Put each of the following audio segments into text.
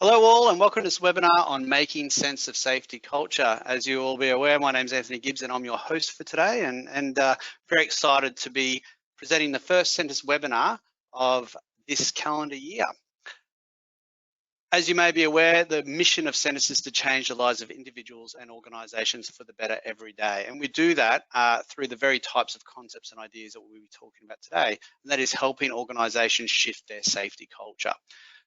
Hello all and welcome to this webinar on making sense of safety culture. As you all be aware, my name is Anthony Gibbs and I'm your host for today and very excited to be presenting the first Centis webinar of this calendar year. As you may be aware, the mission of Centis is to change the lives of individuals and organisations for the better every day. And we do that through the very types of concepts and ideas that we'll be talking about today, and that is helping organisations shift their safety culture.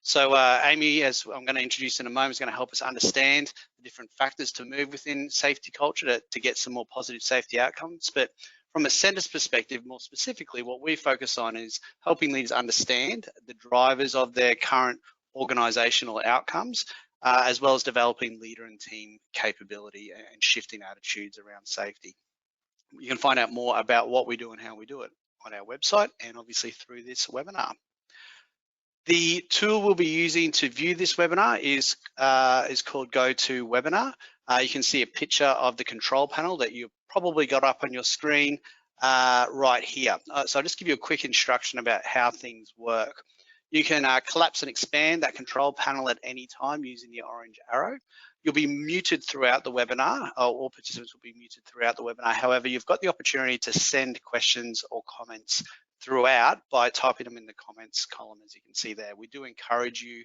So Amy, as I'm going to introduce in a moment, is going to help us understand the different factors to move within safety culture to get some more positive safety outcomes. But from a Centis perspective, more specifically, what we focus on is helping leaders understand the drivers of their current organisational outcomes, as well as developing leader and team capability and shifting attitudes around safety. You can find out more about what we do and how we do it on our website and obviously through this webinar. The tool we'll be using to view this webinar is called GoToWebinar. You can see a picture of the control panel that you've probably got up on your screen right here. So I'll just give you a quick instruction about how things work. You can collapse and expand that control panel at any time using the orange arrow. You'll be muted throughout the webinar, all participants will be muted throughout the webinar. However, you've got the opportunity to send questions or comments throughout by typing them in the comments column, as you can see there. We do encourage you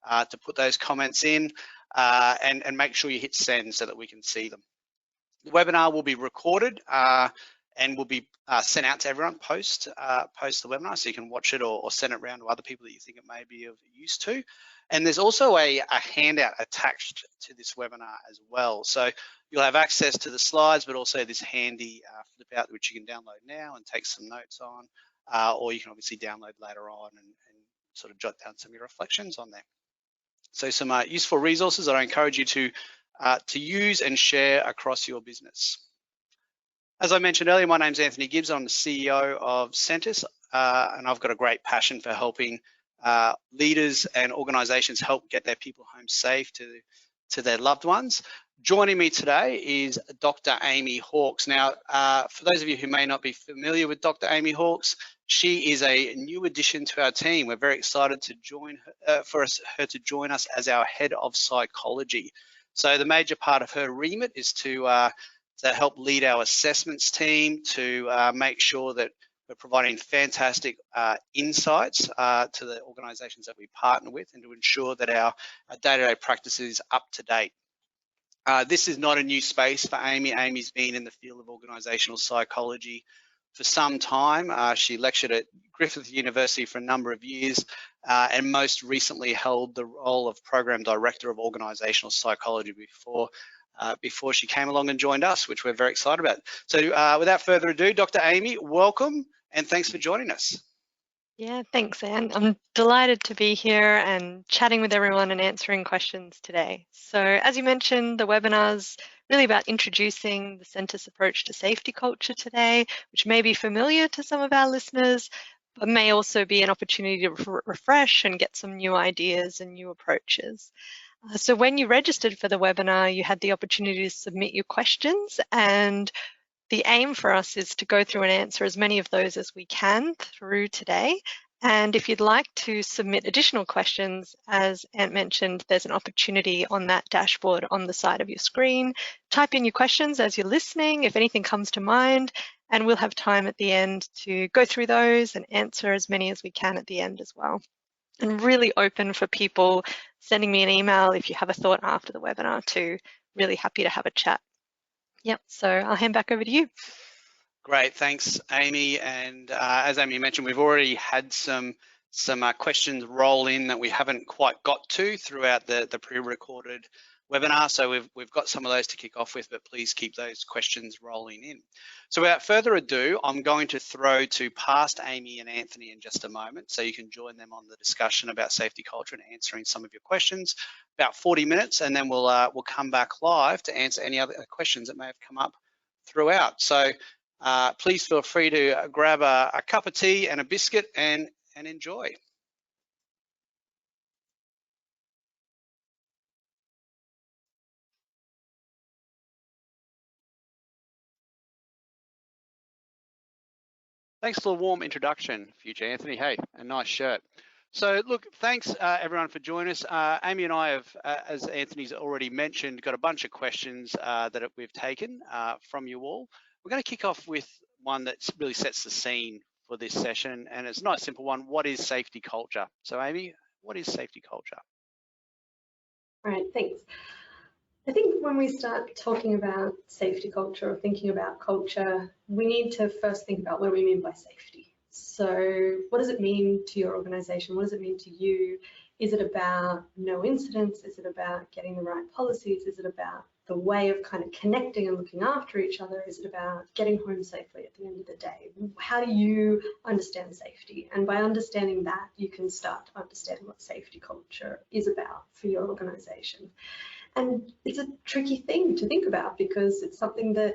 to put those comments in and make sure you hit send so that we can see them. The webinar will be recorded and will be sent out to everyone post the webinar, so you can watch it or send it around to other people that you think it may be of use to. And there's also a handout attached to this webinar as well. So you'll have access to the slides, but also this handy flip out which you can download now and take some notes on, or you can obviously download later on and sort of jot down some of your reflections on there. So some useful resources that I encourage you to use and share across your business. As I mentioned earlier, my name's Anthony Gibbs. I'm the CEO of Centis, and I've got a great passion for helping leaders and organisations help get their people home safe to their loved ones. Joining me today is Dr. Amy Hawkes. Now, for those of you who may not be familiar with Dr. Amy Hawkes, she is a new addition to our team. We're very excited to join her, her to join us as our head of psychology. So the major part of her remit is to help lead our assessments team, to make sure that we're providing fantastic insights to the organisations that we partner with, and to ensure that our day-to-day practice is up to date. This is not a new space for Amy. Amy's been in the field of organisational psychology for some time. She lectured at Griffith University for a number of years and most recently held the role of Program Director of Organisational Psychology before she came along and joined us, which we're very excited about. So without further ado, Dr. Amy, welcome and thanks for joining us. Yeah, thanks, Anne. I'm delighted to be here and chatting with everyone and answering questions today. So as you mentioned, the webinar's really about introducing the Centis approach to safety culture today, which may be familiar to some of our listeners, but may also be an opportunity to refresh and get some new ideas and new approaches. So when you registered for the webinar, you had the opportunity to submit your questions, and the aim for us is to go through and answer as many of those as we can through today. And if you'd like to submit additional questions, as Ant mentioned, there's an opportunity on that dashboard on the side of your screen. Type in your questions as you're listening, if anything comes to mind, and we'll have time at the end to go through those and answer as many as we can at the end as well. And really open for people sending me an email if you have a thought after the webinar too. Really happy to have a chat. Yep, so I'll hand back over to you. Great, thanks, Amy. And as Amy mentioned, we've already had some questions roll in that we haven't quite got to throughout the pre-recorded webinar. So we've got some of those to kick off with, but please keep those questions rolling in. So without further ado, I'm going to throw to past Amy and Anthony in just a moment, so you can join them on the discussion about safety culture and answering some of your questions. About 40 minutes, and then we'll come back live to answer any other questions that may have come up throughout. So please feel free to grab a cup of tea and a biscuit and enjoy. Thanks for the warm introduction, future Anthony. Hey, a nice shirt. So look, thanks everyone for joining us. Amy and I have, as Anthony's already mentioned, got a bunch of questions that we've taken from you all. We're going to kick off with one that really sets the scene for this session, and it's not a simple one. What is safety culture? So Amy, what is safety culture? All right, thanks. I think when we start talking about safety culture or thinking about culture, we need to first think about what do we mean by safety. So what does it mean to your organization? What does it mean to you? Is it about no incidents? Is it about getting the right policies? Is it about the way of kind of connecting and looking after each other? Is it about getting home safely at the end of the day? How do you understand safety? And by understanding that, you can start to understand what safety culture is about for your organization. And it's a tricky thing to think about because it's something that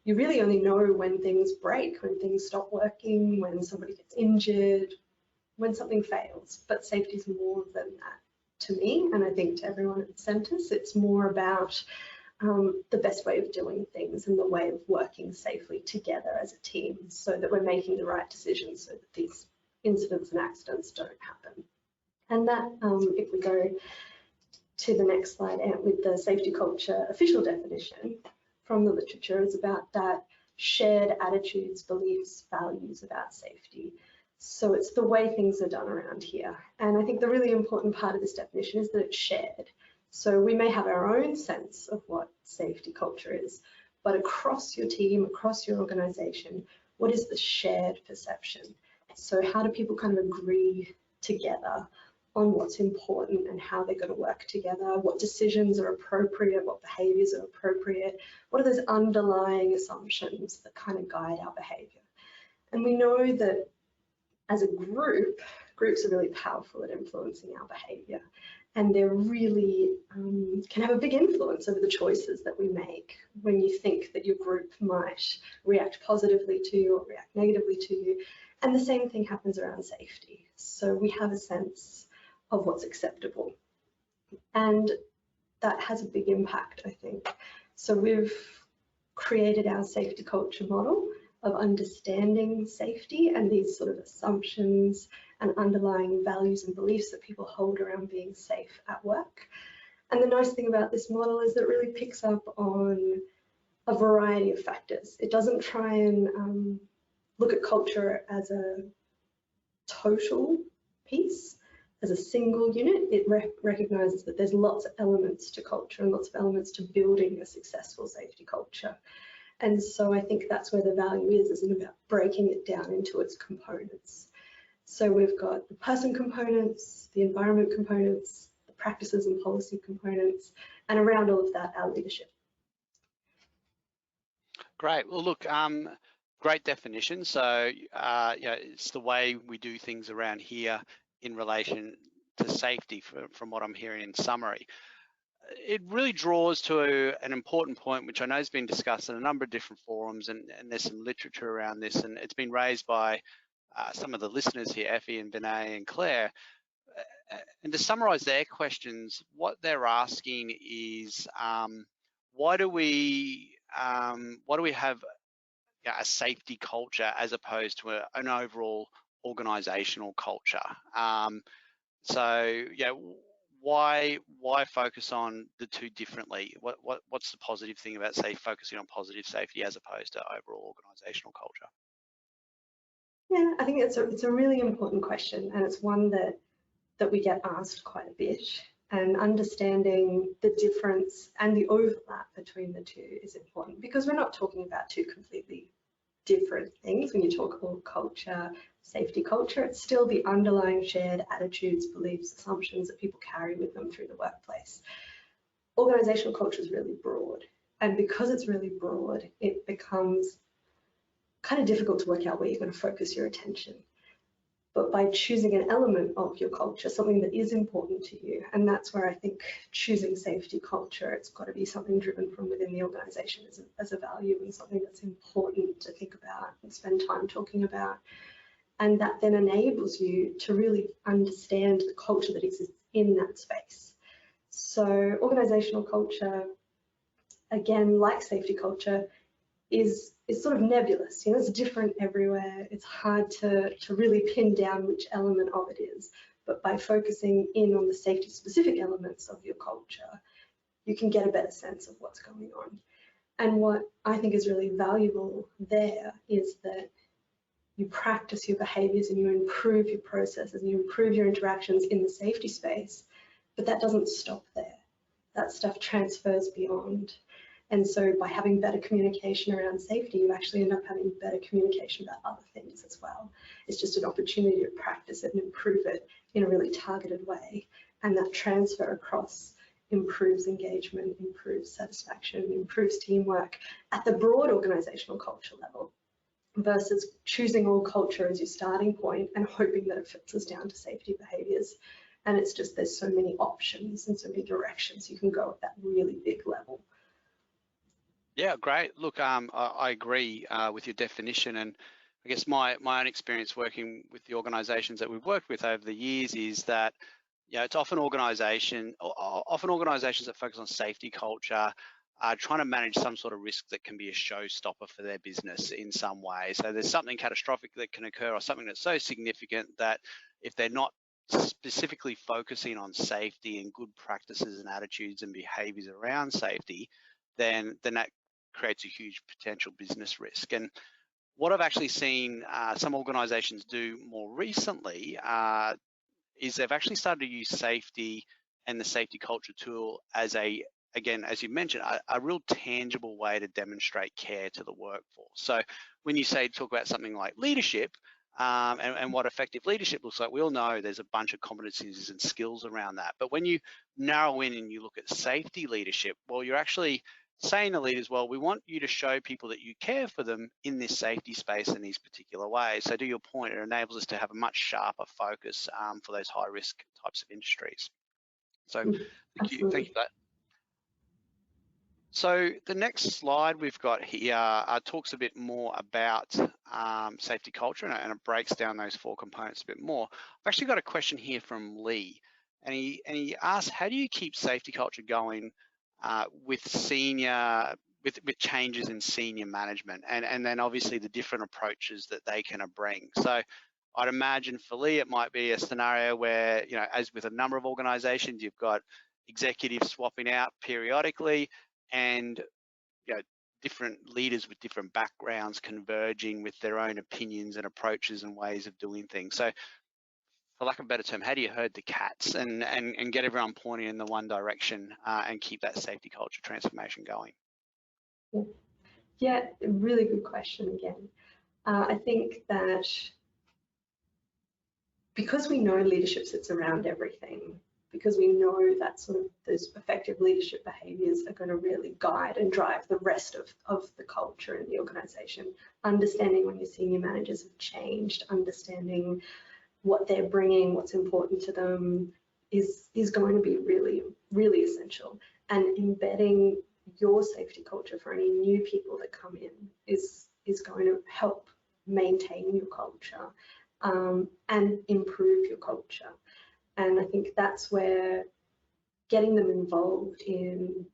you really only know when things break, when things stop working, when somebody gets injured, when something fails. But safety is more than that to me, and I think to everyone at Centres. It's more about the best way of doing things and the way of working safely together as a team so that we're making the right decisions so that these incidents and accidents don't happen. And that, if we go to the next slide, with the safety culture official definition from the literature, is about that shared attitudes, beliefs, values about safety. So it's the way things are done around here. And I think the really important part of this definition is that it's shared. So we may have our own sense of what safety culture is, but across your team, across your organization, what is the shared perception? So how do people kind of agree together on what's important and how they're going to work together, what decisions are appropriate, what behaviours are appropriate, what are those underlying assumptions that kind of guide our behaviour? And we know that as a group, groups are really powerful at influencing our behaviour, and they really can have a big influence over the choices that we make when you think that your group might react positively to you or react negatively to you. And the same thing happens around safety. So we have a sense of what's acceptable, and that has a big impact, I think. So we've created our safety culture model of understanding safety and these sort of assumptions and underlying values and beliefs that people hold around being safe at work. And the nice thing about this model is that it really picks up on a variety of factors. It doesn't try and look at culture as a total piece, as a single unit. It recognises that there's lots of elements to culture and lots of elements to building a successful safety culture. And so I think that's where the value is, isn't about breaking it down into its components. So we've got the person components, the environment components, the practices and policy components, and around all of that, our leadership. Great. Well, look, great definition. So, yeah, it's the way we do things around here in relation to safety, from what I'm hearing in summary. It really draws to an important point, which I know has been discussed in a number of different forums, and there's some literature around this, and it's been raised by some of the listeners here, Effie and Vinay and Claire. And to summarise their questions, what they're asking is, why do we have a safety culture as opposed to an overall organisational culture? So, yeah. Why focus on the two differently? What's the positive thing about, say, focusing on positive safety as opposed to overall organisational culture? Yeah, I think it's a really important question, and it's one that we get asked quite a bit. And understanding the difference and the overlap between the two is important, because we're not talking about two completely different things. When you talk about culture, safety culture, it's still the underlying shared attitudes, beliefs, assumptions that people carry with them through the workplace. Organizational culture is really broad, and because it's really broad, it becomes kind of difficult to work out where you're going to focus your attention. But by choosing an element of your culture, something that is important to you, and that's where I think choosing safety culture, it's got to be something driven from within the organisation as a value, and something that's important to think about and spend time talking about. And that then enables you to really understand the culture that exists in that space. So organisational culture, again, like safety culture, is sort of nebulous. You know, it's different everywhere. It's hard to really pin down which element of it is. but by focusing in on the safety specific elements of your culture, you can get a better sense of what's going on. And what I think is really valuable there is that you practice your behaviors and you improve your processes and you improve your interactions in the safety space, but that doesn't stop there. That stuff transfers beyond. And so by having better communication around safety, you actually end up having better communication about other things as well. It's just an opportunity to practice it and improve it in a really targeted way. And that transfer across improves engagement, improves satisfaction, improves teamwork at the broad organizational culture level, versus choosing all culture as your starting point and hoping that it filters down to safety behaviors. And it's just, there's so many options and so many directions you can go at that really big level. Yeah, great. Look, I agree with your definition, and I guess my own experience working with the organisations that we've worked with over the years is that, you know, it's often organisations that focus on safety culture are trying to manage some sort of risk that can be a showstopper for their business in some way. So there's something catastrophic that can occur, or something that's so significant that if they're not specifically focusing on safety and good practices and attitudes and behaviours around safety, then that creates a huge potential business risk. And what I've actually seen some organisations do more recently is they've actually started to use safety and the safety culture tool as again, as you mentioned, a real tangible way to demonstrate care to the workforce. So when you talk about something like leadership and what effective leadership looks like, we all know there's a bunch of competencies and skills around that. But when you narrow in and you look at safety leadership, well, you're actually saying to leaders, well, we want you to show people that you care for them in this safety space in these particular ways. So to your point, it enables us to have a much sharper focus for those high risk types of industries. So thank you for that. So the next slide we've got here talks a bit more about safety culture, and it breaks down those 4 components a bit more. I've actually got a question here from Lee, and he asks, how do you keep safety culture going with changes in senior management, and then obviously the different approaches that they can bring? So I'd imagine for Lee, it might be a scenario where, you know, as with a number of organizations, you've got executives swapping out periodically, and, you know, different leaders with different backgrounds converging with their own opinions and approaches and ways of doing things. So for lack of a better term, how do you herd the cats and get everyone pointing in the one direction and keep that safety culture transformation going? Yeah, really good question again. I think that because we know leadership sits around everything, because we know that sort of those effective leadership behaviours are going to really guide and drive the rest of the culture in the organisation. Understanding when your senior managers have changed, understanding what they're bringing, what's important to them is going to be really, really essential. And embedding your safety culture for any new people that come in is going to help maintain your culture and improve your culture. And I think that's where getting them involved in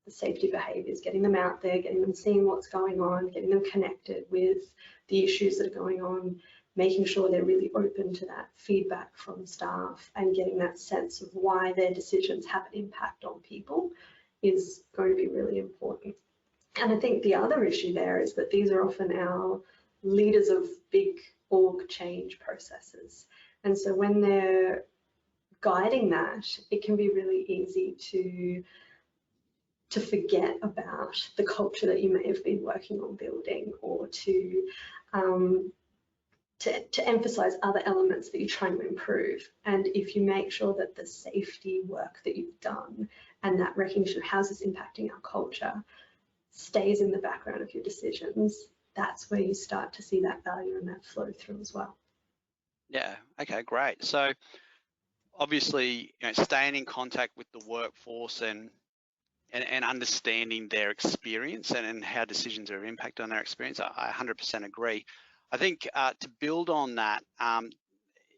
the safety behaviours, getting them out there, getting them seeing what's going on, getting them connected with the issues that are going on, making sure they're really open to that feedback from staff and getting that sense of why their decisions have an impact on people is going to be really important. And I think the other issue there is that these are often our leaders of big org change processes. And so when they're guiding that, it can be really easy to forget about the culture that you may have been working on building, or to emphasize other elements that you're trying to improve. And if you make sure that the safety work that you've done and that recognition of how's this impacting our culture stays in the background of your decisions, that's where you start to see that value and that flow through as well. Yeah, okay, great. So obviously, you know, staying in contact with the workforce and understanding their experience and how decisions are impacted on their experience, I 100% agree. I think to build on that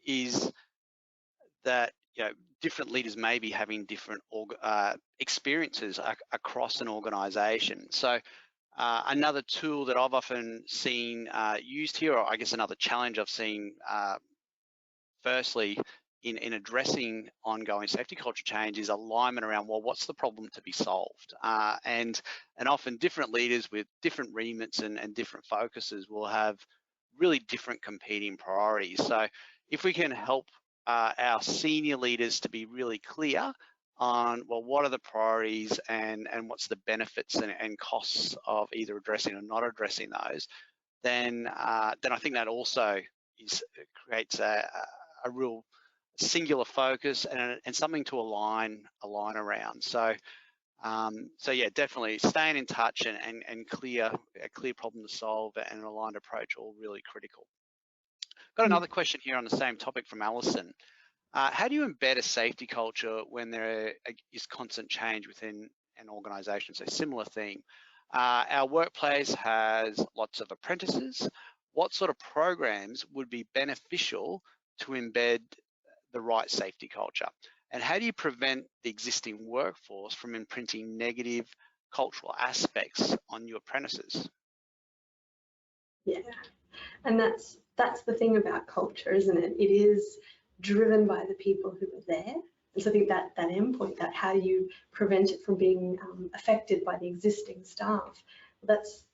is that, you know, different leaders may be having different experiences across an organisation. So another tool that I've often seen used here, or I guess another challenge I've seen, firstly, in addressing ongoing safety culture change is alignment around, well, what's the problem to be solved? And often different leaders with different remits and different focuses will have really different competing priorities. So if we can help our senior leaders to be really clear on, well, what are the priorities and what's the benefits and costs of either addressing or not addressing those, then I think that also creates a real singular focus and something to align around. So yeah, definitely staying in touch and a clear problem to solve and an aligned approach are all really critical. Got another question here on the same topic from Alison. How do you embed a safety culture when there is constant change within an organisation? So similar theme. Our workplace has lots of apprentices. What sort of programs would be beneficial to embed the right safety culture? And how do you prevent the existing workforce from imprinting negative cultural aspects on your apprentices? Yeah, and that's the thing about culture, isn't it? It is driven by the people who are there. And so I think that endpoint, that how you prevent it from being affected by the existing staff, that's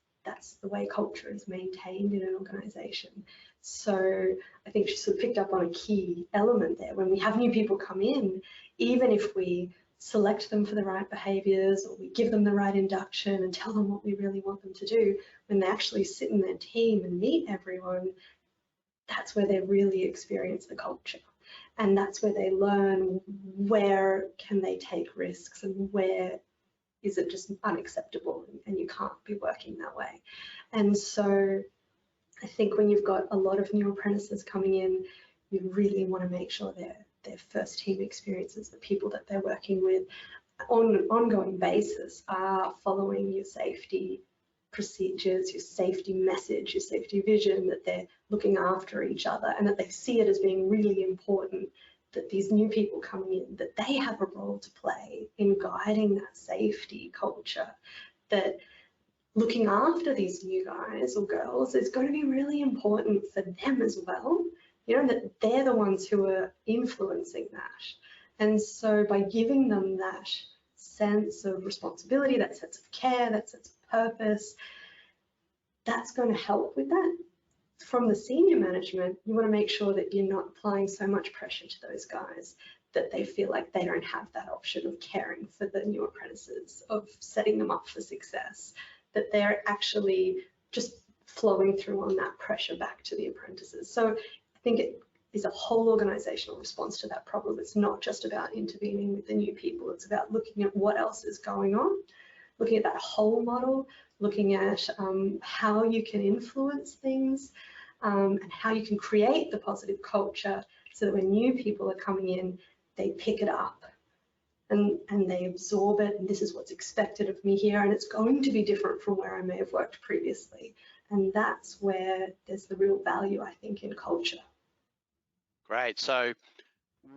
the way culture is maintained in an organisation. So I think she sort of picked up on a key element there. When we have new people come in, even if we select them for the right behaviours or we give them the right induction and tell them what we really want them to do, when they actually sit in their team and meet everyone, that's where they really experience the culture. And that's where they learn where can they take risks and where is it just unacceptable and you can't be working that way. And so I think when you've got a lot of new apprentices coming in, you really want to make sure their first team experiences, the people that they're working with on an ongoing basis are following your safety procedures, your safety message, your safety vision, that they're looking after each other and that they see it as being really important that these new people coming in, that they have a role to play in guiding that safety culture, that looking after these new guys or girls is going to be really important for them as well, you know, that they're the ones who are influencing that. And so by giving them that sense of responsibility, that sense of care, that sense of purpose, that's going to help with that. From the senior management, you want to make sure that you're not applying so much pressure to those guys that they feel like they don't have that option of caring for the new apprentices, of setting them up for success, that they're actually just flowing through on that pressure back to the apprentices. So I think it is a whole organisational response to that problem. It's not just about intervening with the new people, it's about looking at what else is going on, looking at that whole model, looking at how you can influence things and how you can create the positive culture so that when new people are coming in, they pick it up and they absorb it, and this is what's expected of me here, and it's going to be different from where I may have worked previously. And that's where there's the real value, I think, in culture. Great. So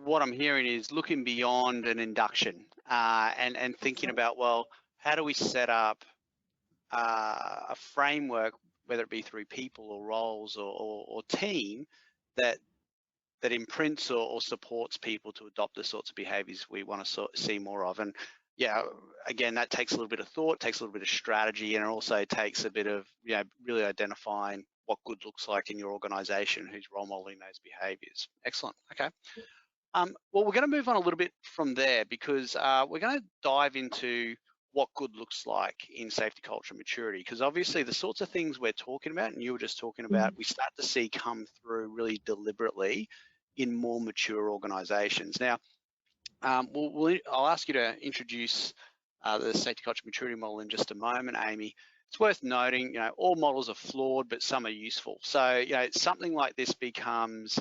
what I'm hearing is looking beyond an induction and thinking about, well, how do we set up a framework, whether it be through people or roles or team, that imprints or supports people to adopt the sorts of behaviours we want to see more of. And yeah, again, that takes a little bit of thought, takes a little bit of strategy, and it also takes a bit of, you know, really identifying what good looks like in your organisation, who's role modelling those behaviours. Excellent. Okay. Well, we're going to move on a little bit from there because we're going to dive into what good looks like in safety culture maturity, because obviously the sorts of things we're talking about and you were just talking about, we start to see come through really deliberately in more mature organisations. Now, I'll ask you to introduce the safety culture maturity model in just a moment, Amy. It's worth noting, you know, all models are flawed, but some are useful. So, you know, something like this becomes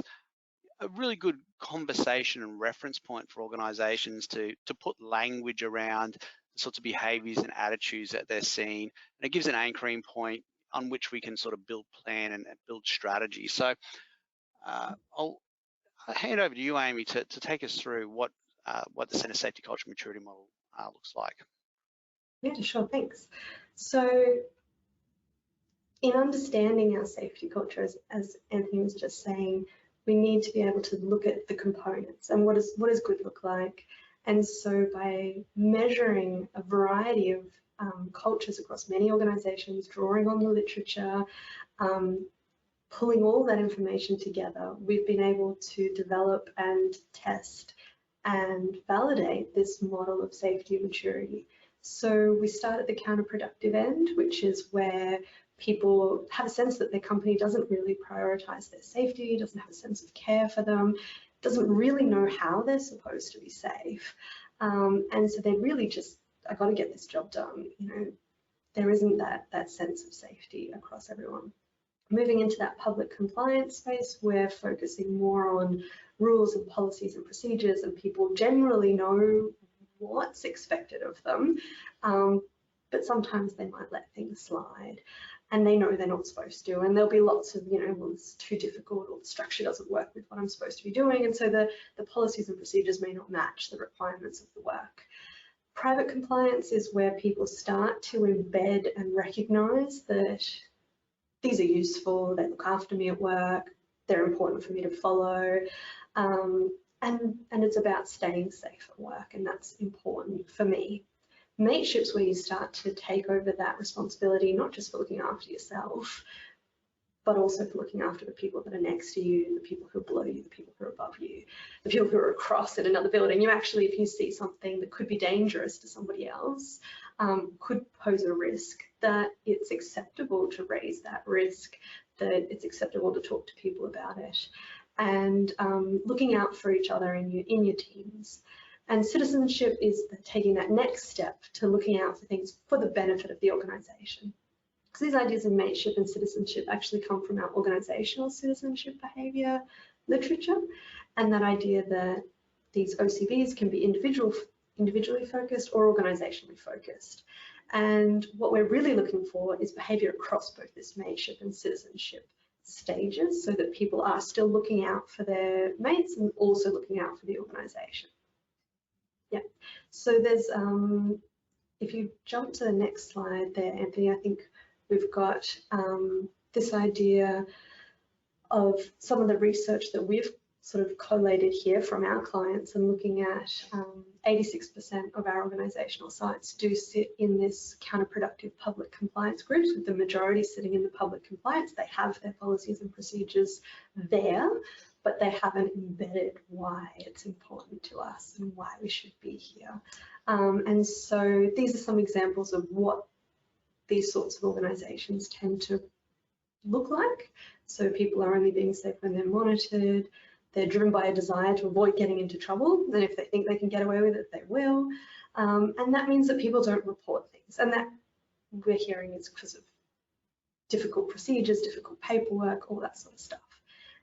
a really good conversation and reference point for organisations to put language around the sorts of behaviours and attitudes that they're seeing, and it gives an anchoring point on which we can sort of build plan and build strategy. So I'll hand over to you, Amy, to take us through what the Centre Safety Culture Maturity Model looks like. Yeah, sure, thanks. So in understanding our safety culture, as Anthony was just saying, we need to be able to look at the components and what does good look like. And so by measuring a variety of cultures across many organizations, drawing on the literature, pulling all that information together, we've been able to develop and test and validate this model of safety and maturity. So we start at the counterproductive end, which is where people have a sense that their company doesn't really prioritize their safety, doesn't have a sense of care for them, doesn't really know how they're supposed to be safe. And so they really just, I got to get this job done. You know, there isn't that sense of safety across everyone. Moving into that public compliance space, we're focusing more on rules and policies and procedures, and people generally know what's expected of them, but sometimes they might let things slide and they know they're not supposed to, and there'll be lots of, you know, well, it's too difficult or the structure doesn't work with what I'm supposed to be doing, and so the policies and procedures may not match the requirements of the work. Private compliance is where people start to embed and recognize that these are useful, they look after me at work, they're important for me to follow, and it's about staying safe at work, and that's important for me. Mateship's where you start to take over that responsibility, not just for looking after yourself, but also for looking after the people that are next to you, the people who are below you, the people who are above you, the people who are across in another building. You actually, if you see something that could be dangerous to somebody else, could pose a risk, that it's acceptable to raise that risk, that it's acceptable to talk to people about it, and looking out for each other in your teams. And citizenship is taking that next step to looking out for things for the benefit of the organisation. Because these ideas of mateship and citizenship actually come from our organisational citizenship behaviour literature, and that idea that these OCBs can be individually focused or organisationally focused. And what we're really looking for is behaviour across both this mateship and citizenship stages, so that people are still looking out for their mates and also looking out for the organisation. Yeah, so there's, if you jump to the next slide there, Anthony, I think we've got this idea of some of the research that we've sort of collated here from our clients, and looking at 86% of our organisational sites do sit in this counterproductive public compliance groups, with the majority sitting in the public compliance. They have their policies and procedures there, but they haven't embedded why it's important to us and why we should be here. And so these are some examples of what these sorts of organisations tend to look like. So people are only being safe when they're monitored. They're driven by a desire to avoid getting into trouble, and if they think they can get away with it, they will. And that means that people don't report things, and that we're hearing is because of difficult procedures, difficult paperwork, all that sort of stuff.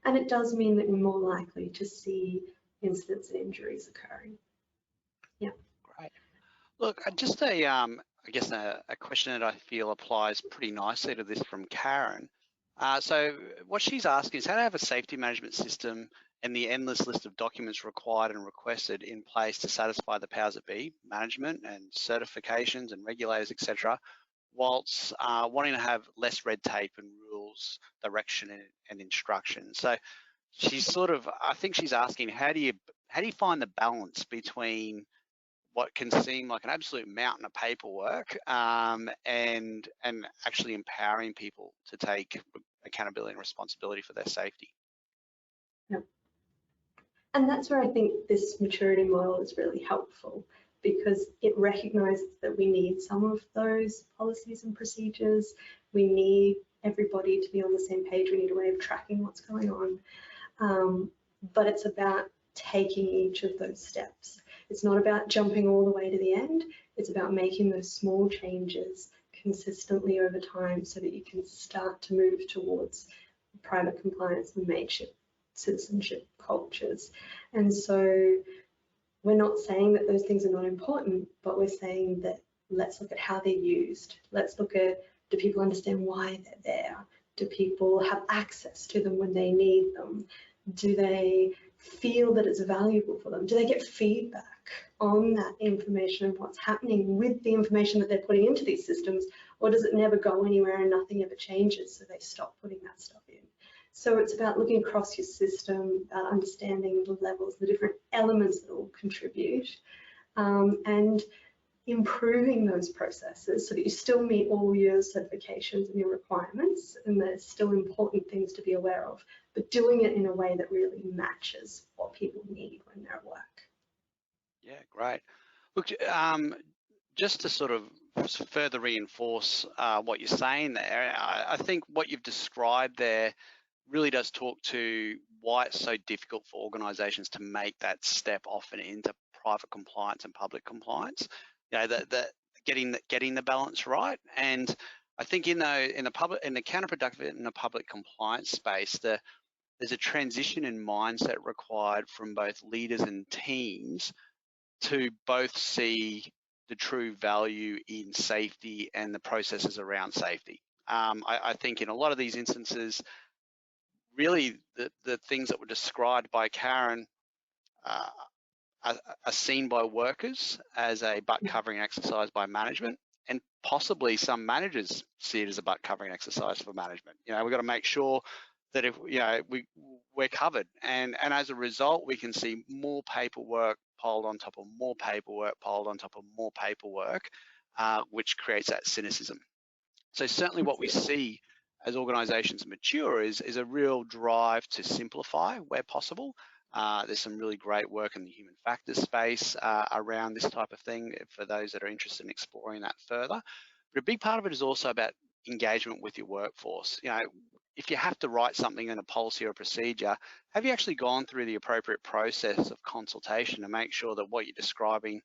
And it does mean that we're more likely to see incidents and injuries occurring. Yeah. Great. Look, just I guess a question that I feel applies pretty nicely to this from Karen. So what she's asking is how to have a safety management system and the endless list of documents required and requested in place to satisfy the powers that be, management and certifications and regulators, etc., whilst wanting to have less red tape and rules, direction and instruction. So she's sort of, I think she's asking, how do you find the balance between what can seem like an absolute mountain of paperwork and actually empowering people to take accountability and responsibility for their safety? Yep. And that's where I think this maturity model is really helpful, because it recognizes that we need some of those policies and procedures. We need everybody to be on the same page. We need a way of tracking what's going on. But it's about taking each of those steps. It's not about jumping all the way to the end. It's about making those small changes consistently over time so that you can start to move towards private compliance and mateship citizenship cultures. And so we're not saying that those things are not important, but we're saying that let's look at how they're used. Let's look at, do people understand why they're there? Do people have access to them when they need them? Do they feel that it's valuable for them? Do they get feedback on that information and what's happening with the information that they're putting into these systems, or does it never go anywhere and nothing ever changes, so they stop putting that stuff in? So it's about looking across your system, about understanding the levels, the different elements that will contribute, and improving those processes so that you still meet all your certifications and your requirements, and there's still important things to be aware of, but doing it in a way that really matches what people need when they're at work. Yeah, great. Look, just to sort of further reinforce what you're saying there, I think what you've described there really does talk to why it's so difficult for organisations to make that step often into private compliance and public compliance. You know, getting the balance right. And I think in the counterproductive in the public compliance space, there's a transition in mindset required from both leaders and teams to both see the true value in safety and the processes around safety. I think in a lot of these instances, really the things that were described by Karen are seen by workers as a butt covering exercise by management, and possibly some managers see it as a butt covering exercise for management. You know, we've got to make sure that if we're covered, and as a result, we can see more paperwork piled on top of more paperwork piled on top of more paperwork, which creates that cynicism. So certainly what we see as organisations mature is a real drive to simplify where possible. There's some really great work in the human factors space around this type of thing for those that are interested in exploring that further. But a big part of it is also about engagement with your workforce. You know, if you have to write something in a policy or a procedure, have you actually gone through the appropriate process of consultation to make sure that what you're describing,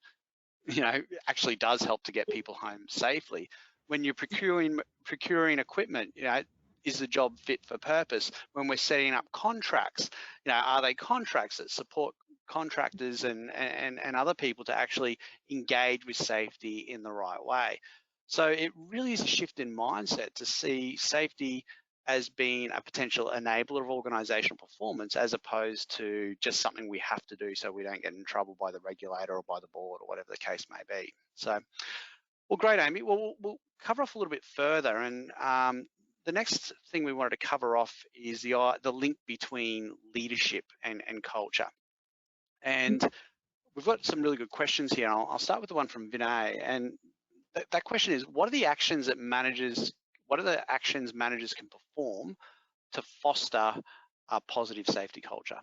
you know, actually does help to get people home safely? When you're procuring equipment, you know, is the job fit for purpose? When we're setting up contracts, you know, are they contracts that support contractors and other people to actually engage with safety in the right way? So it really is a shift in mindset to see safety as being a potential enabler of organisational performance, as opposed to just something we have to do so we don't get in trouble by the regulator or by the board or whatever the case may be. So, well, great, Amy. Well, we'll cover off a little bit further, and the next thing we wanted to cover off is the link between leadership and culture. And we've got some really good questions here. I'll start with the one from Vinay, and that question is: what are the actions managers can perform to foster a positive safety culture?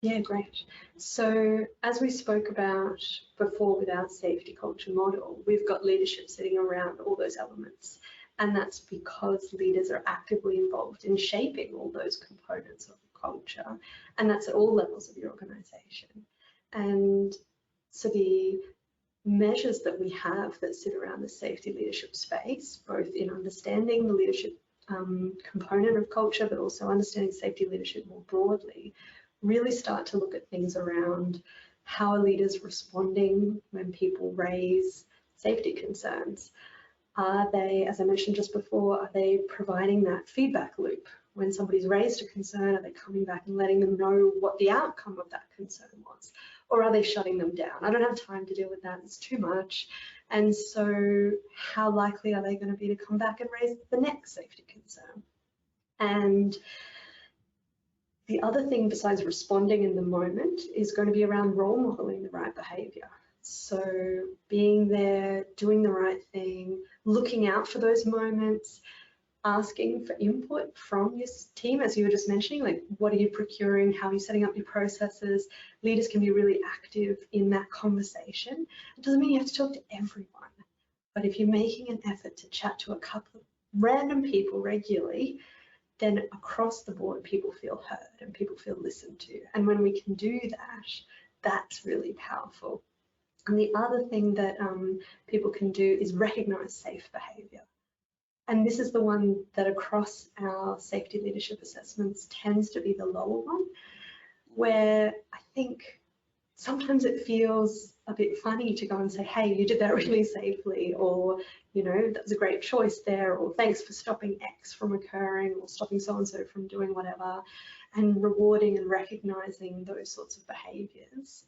Yeah, great. So as we spoke about before with our safety culture model, we've got leadership sitting around all those elements. And that's because leaders are actively involved in shaping all those components of the culture. And that's at all levels of your organisation. And so the measures that we have that sit around the safety leadership space, both in understanding the leadership component of culture, but also understanding safety leadership more broadly, really start to look at things around how are leaders responding when people raise safety concerns. Are they, as I mentioned just before, are they providing that feedback loop? When somebody's raised a concern, are they coming back and letting them know what the outcome of that concern was? Or are they shutting them down? I don't have time to deal with that, it's too much. And so how likely are they going to be to come back and raise the next safety concern? And the other thing besides responding in the moment is going to be around role modeling the right behavior. So being there, doing the right thing, looking out for those moments, asking for input from your team, as you were just mentioning, like what are you procuring, how are you setting up your processes? Leaders can be really active in that conversation. It doesn't mean you have to talk to everyone, but if you're making an effort to chat to a couple of random people regularly, then across the board people feel heard and people feel listened to. And when we can do that, that's really powerful. And the other thing that people can do is recognize safe behavior. And this is the one that across our safety leadership assessments tends to be the lower one, where I think sometimes it feels a bit funny to go and say, hey, you did that really safely, or, you know, that was a great choice there, or thanks for stopping X from occurring, or stopping so-and-so from doing whatever, and rewarding and recognizing those sorts of behaviors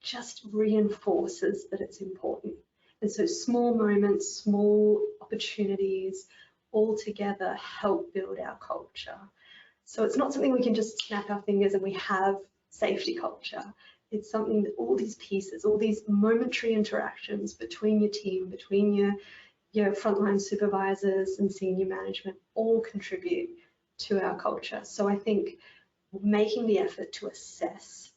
just reinforces that it's important. And so small moments, small opportunities, all together help build our culture. So it's not something we can just snap our fingers and we have safety culture. It's something that all these pieces, all these momentary interactions between your team, between your frontline supervisors and senior management all contribute to our culture. So I think making the effort to assess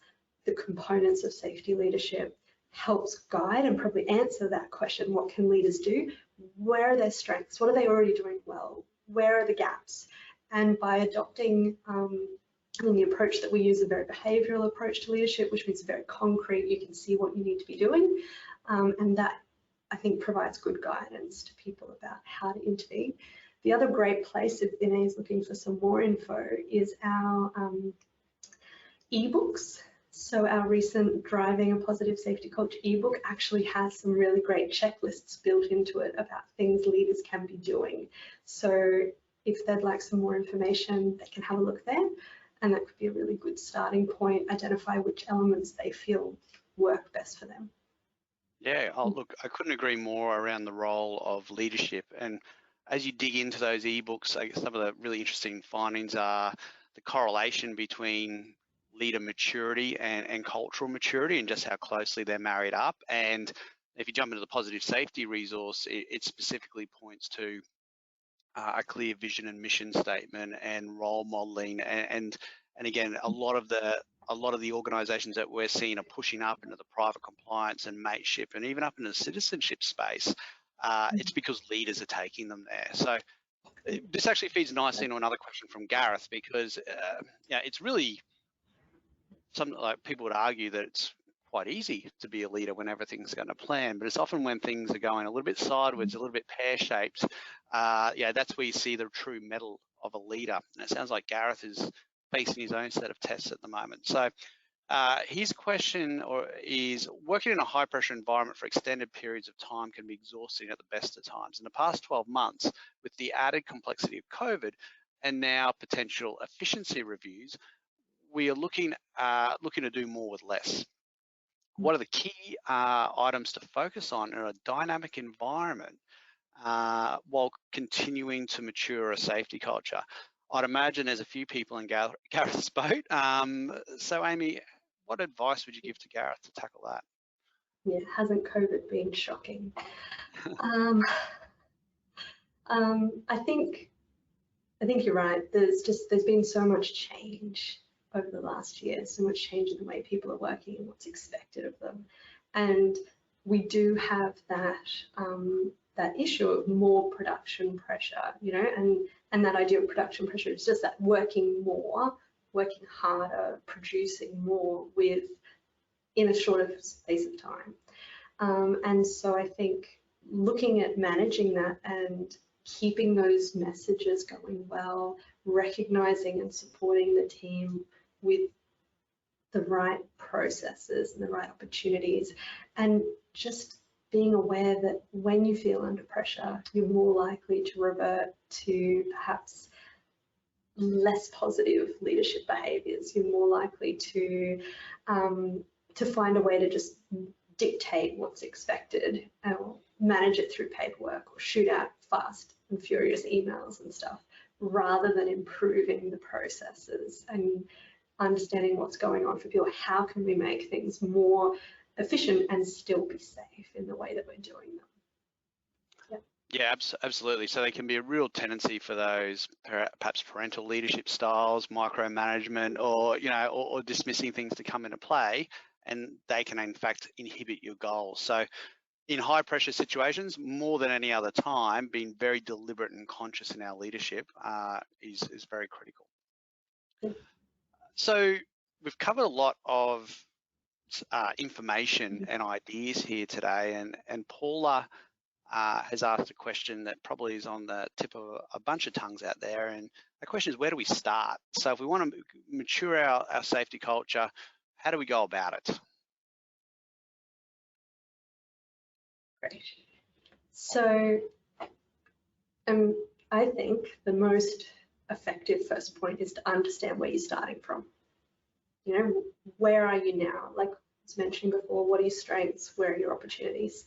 the components of safety leadership helps guide and probably answer that question: what can leaders do? Where are their strengths? What are they already doing well? Where are the gaps? And by adopting the approach that we use, a very behavioural approach to leadership, which means very concrete, you can see what you need to be doing, and that, I think, provides good guidance to people about how to intervene. The other great place, if NA is looking for some more info, is our ebooks. So our recent Driving a Positive Safety Culture ebook actually has some really great checklists built into it about things leaders can be doing. So if they'd like some more information, they can have a look there, and that could be a really good starting point, identify which elements they feel work best for them. Yeah, look, I couldn't agree more around the role of leadership. And as you dig into those ebooks, I guess some of the really interesting findings are the correlation between leader maturity and cultural maturity, and just how closely they're married up. And if you jump into the positive safety resource, it specifically points to a clear vision and mission statement and role modeling, and again, a lot of the organisations that we're seeing are pushing up into the private compliance and mateship and even up into the citizenship space. It's because leaders are taking them there. So this actually feeds nicely into another question from Gareth, because it's really something like people would argue that it's quite easy to be a leader when everything's going to plan, but it's often when things are going a little bit sideways, a little bit pear-shaped, that's where you see the true mettle of a leader. And it sounds like Gareth is facing his own set of tests at the moment. So his question is, working in a high-pressure environment for extended periods of time can be exhausting at the best of times. In the past 12 months, with the added complexity of COVID and now potential efficiency reviews, we are looking to do more with less. What are the key items to focus on in a dynamic environment while continuing to mature a safety culture? I'd imagine there's a few people in Gareth's boat. So Amy, what advice would you give to Gareth to tackle that? Yeah, hasn't COVID been shocking? I think you're right. There's been so much change over the last year, so much change in the way people are working and what's expected of them. And we do have that issue of more production pressure, and that idea of production pressure is just that working more, working harder, producing more in a shorter space of time. And so I think looking at managing that and keeping those messages going well, recognizing and supporting the team with the right processes and the right opportunities, and just being aware that when you feel under pressure, you're more likely to revert to perhaps less positive leadership behaviours. You're more likely to find a way to just dictate what's expected, or manage it through paperwork, or shoot out fast and furious emails and stuff, rather than improving the processes and understanding what's going on for people. How can we make things more efficient and still be safe in the way that we're doing them? Yeah, absolutely. So there can be a real tendency for those perhaps parental leadership styles, micromanagement, or dismissing things to come into play, and they can in fact inhibit your goals. So in high pressure situations, more than any other time, being very deliberate and conscious in our leadership is very critical. So we've covered a lot of information and ideas here today, and Paula has asked a question that probably is on the tip of a bunch of tongues out there, and the question is, where do we start? So if we want to mature our safety culture, how do we go about it? Great. So I think the most effective first point is to understand where you're starting from. Where are you now? Like I was mentioning before, what are your strengths? Where are your opportunities?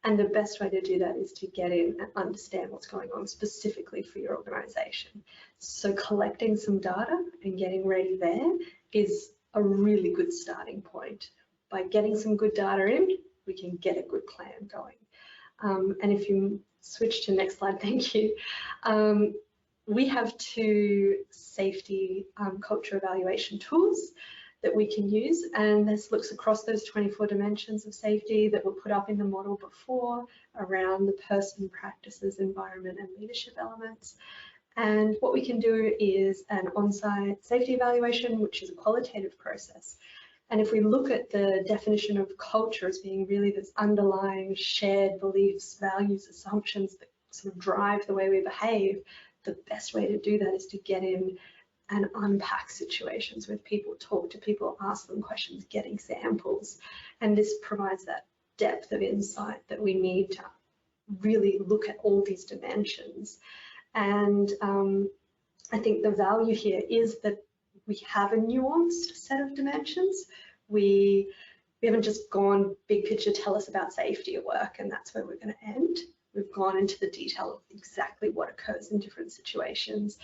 And the best way to do that is to get in and understand what's going on specifically for your organisation. So collecting some data and getting ready there is a really good starting point. By getting some good data in, we can get a good plan going. And if you switch to next slide, thank you. We have 2 safety culture evaluation tools that we can use, and this looks across those 24 dimensions of safety that were put up in the model before around the person, practices, environment, and leadership elements. And what we can do is an on-site safety evaluation, which is a qualitative process. And if we look at the definition of culture as being really this underlying shared beliefs, values, assumptions that sort of drive the way we behave, the best way to do that is to get in and unpack situations with people, talk to people, ask them questions, get examples. And this provides that depth of insight that we need to really look at all these dimensions. And I think the value here is that we have a nuanced set of dimensions. We haven't just gone big picture, tell us about safety at work, and that's where we're going to end. We've gone into the detail of exactly what occurs in different situations.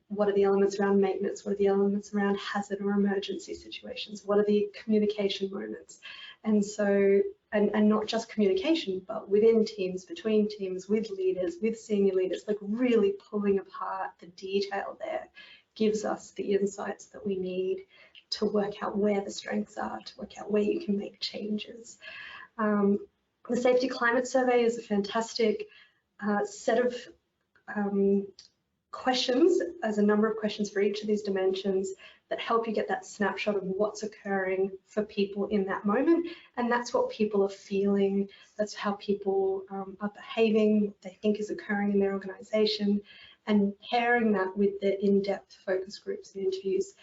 What are the elements around maintenance? What are the elements around hazard or emergency situations? What are the communication moments? And so, and not just communication, but within teams, between teams, with leaders, with senior leaders, like really pulling apart the detail there gives us the insights that we need to work out where the strengths are, to work out where you can make changes. The Safety Climate Survey is a fantastic set of questions, as a number of questions for each of these dimensions that help you get that snapshot of what's occurring for people in that moment. And that's what people are feeling. That's how people are behaving, what they think is occurring in their organisation. And pairing that with the in-depth focus groups and interviews,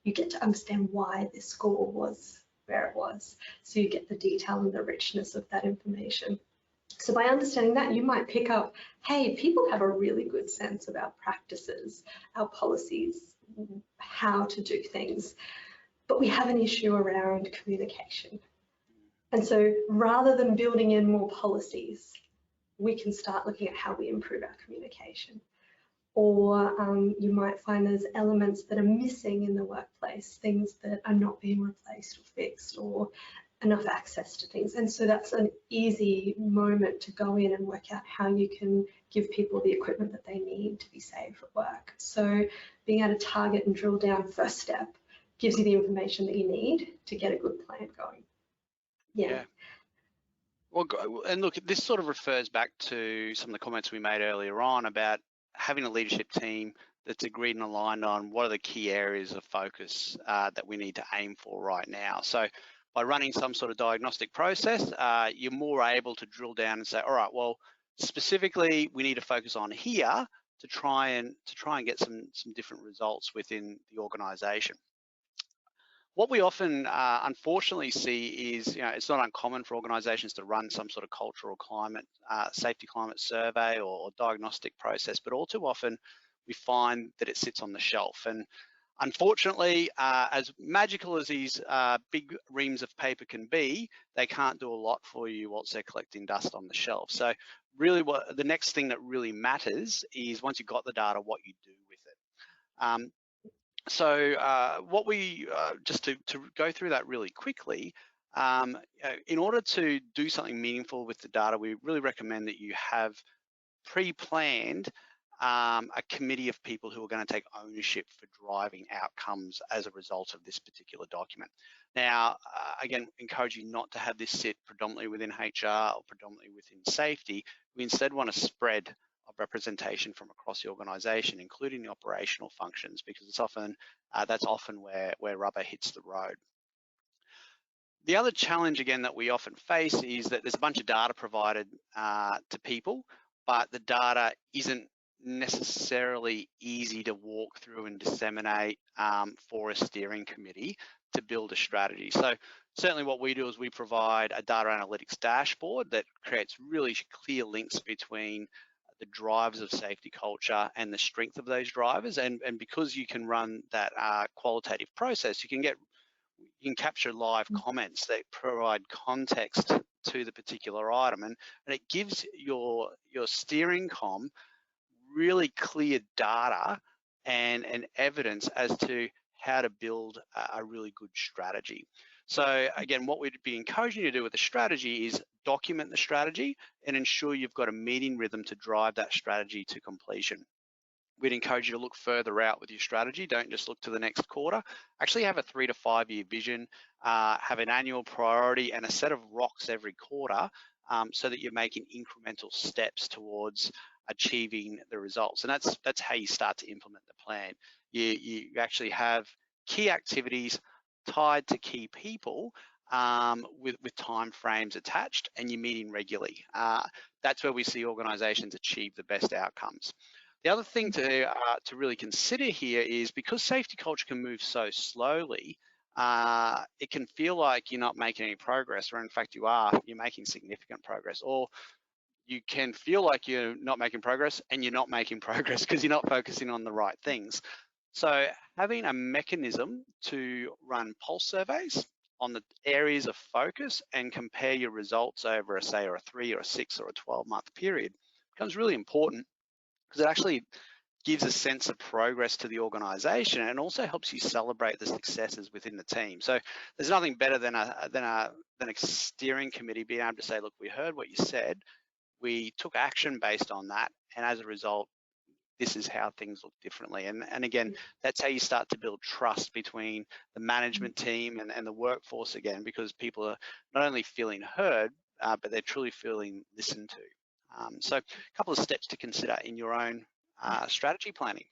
you get to understand why this score was where it was. So you get the detail and the richness of that information. So by understanding that, you might pick up, hey, people have a really good sense about practices, our policies, how to do things, but we have an issue around communication. And so rather than building in more policies, we can start looking at how we improve our communication. Or you might find there's elements that are missing in the workplace, things that are not being replaced or fixed, or enough access to things. And so that's an easy moment to go in and work out how you can give people the equipment that they need to be safe at work. So being able to target and drill down first step gives you the information that you need to get a good plan going. Yeah. Well, and look, this sort of refers back to some of the comments we made earlier on about having a leadership team that's agreed and aligned on what are the key areas of focus that we need to aim for right now. So by running some sort of diagnostic process, you're more able to drill down and say, all right, well, specifically we need to focus on here to try and get some different results within the organization. What we often unfortunately see is, it's not uncommon for organizations to run some sort of cultural climate, safety climate survey or diagnostic process, but all too often we find that it sits on the shelf. And unfortunately, as magical as these big reams of paper can be, they can't do a lot for you whilst they're collecting dust on the shelf. So really the next thing that really matters is once you've got the data, what you do with it. So what we, just to go through that really quickly, in order to do something meaningful with the data, we really recommend that you have pre-planned a committee of people who are going to take ownership for driving outcomes as a result of this particular document. Now, again, encourage you not to have this sit predominantly within HR or predominantly within safety. We instead want to spread of representation from across the organisation, including the operational functions, because it's often that's often where rubber hits the road. The other challenge, again, that we often face is that there's a bunch of data provided to people, but the data isn't necessarily easy to walk through and disseminate for a steering committee to build a strategy. So certainly what we do is we provide a data analytics dashboard that creates really clear links between the drivers of safety culture and the strength of those drivers. And because you can run that qualitative process, you can capture live comments that provide context to the particular item, and it gives your steering comm really clear data and evidence as to how to build a really good strategy. So again, what we'd be encouraging you to do with the strategy is document the strategy and ensure you've got a meeting rhythm to drive that strategy to completion. We'd encourage you to look further out with your strategy. Don't just look to the next quarter. Actually have a 3 to 5 year vision, have an annual priority and a set of rocks every quarter, so that you're making incremental steps towards achieving the results. And that's how you start to implement the plan. You actually have key activities tied to key people, with time frames attached, and you're meeting regularly. That's where we see organizations achieve the best outcomes. The other thing to really consider here is, because safety culture can move so slowly, it can feel like you're not making any progress, or in fact you are. You're making significant progress, or you can feel like you're not making progress and you're not making progress because you're not focusing on the right things. So having a mechanism to run pulse surveys on the areas of focus and compare your results over a 3 or a 6 or a 12-month period becomes really important, because it actually gives a sense of progress to the organization and also helps you celebrate the successes within the team. So there's nothing better than a steering committee being able to say, look, we heard what you said, we took action based on that, and as a result, this is how things look differently. And again, that's how you start to build trust between the management team and the workforce again, because people are not only feeling heard, but they're truly feeling listened to. So a couple of steps to consider in your own strategy planning.